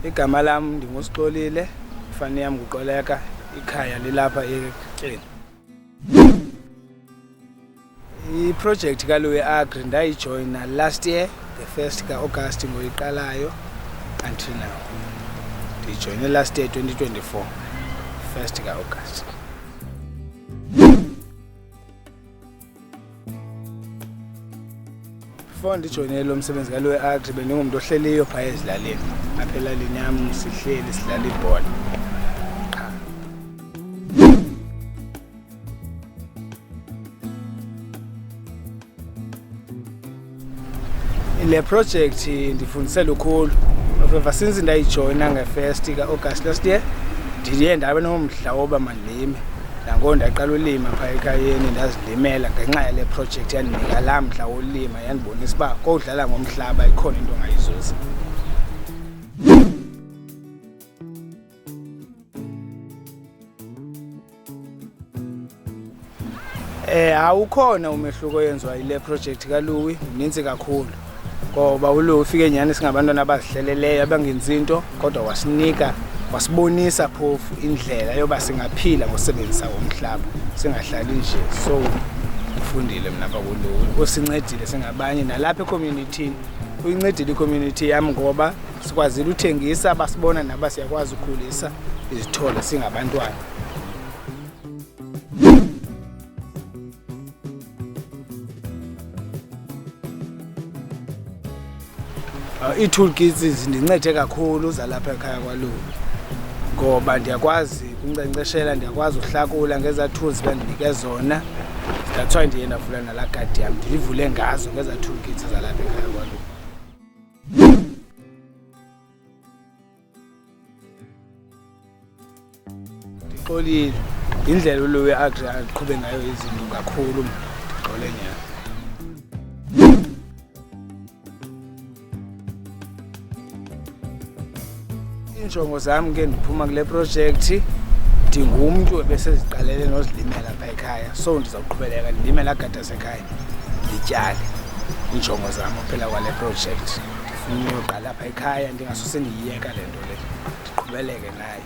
Igama lami ndinguSixolile, ifani yami nguXoleka, ikhaya lilapha eKlini. I-project kaLouis Agri ndayijoyina last year, the 1st ka-August ngoyiqalayo until now. Ndijoyine last year 2024, 1st ka-August. Before ndijoyine lo msebenzi kaLouis Agri bendingumuntu ohleliyo phaya ezilalini. Apha elalini yam sihleli sidlala ibhola. Le project ndifundise lukhulu. However, since ndayijoyina nge-1st ka-August last year, ndiye ndabe nomdla woba mandilime. Nangona ndaqala ulima phaya ekhayeni ndazilimela ngenxa yale project yandinika laa mdla wolima, yandibonisa uba kodlala ngomhlaba ikhona into ongayizuza. Awukhona umehluko oyenziwa yile project kaLouis, mninzi kakhulu. Ngoba uLouis ufike nyani singabantwana abazihleleleyo abangenzi into, kodwa wasibonisa phofu indlela yoba singaphila ngosebenzisa umhlaba, singahlali nje. So ufundile mina apha kuLouis, usincedile singabanye nalapha e-community. Uyincedile i-community yami ngoba sikwazile uthengisa, basibona naba siyakwazi ukukhulisa izithole singabantwana. Ii-toolkits zindincede kakhulu zalapha ekhaya kwaLouis, ngoba ndiyakwazi ukunkcenkceshela, ndiyakwazi uhlakula ngezaa tools bendinike zona. That's why ndiye ndavula nalaa gadi yam, ndiyivule ngazo ngezaa toolkits zalapha ekhaya kwaLouis. Ndixolile indlela uLouis Agri aqhube ngayo izinto kakhulu, ndixole nyhani. Iinjongo zami ke ndiphuma kule project, ndingumntu ebeseziqalele nozilimela apha ekhaya, so ndizawuqhubeleka ndilime laa gadi yasekhaya ndityale. Iinjongo zam uphela kwale project ndifuna uyoqala apha ekhaya, ndingasose ndiyiyeka le nto le, ndiqhubeleke nayo.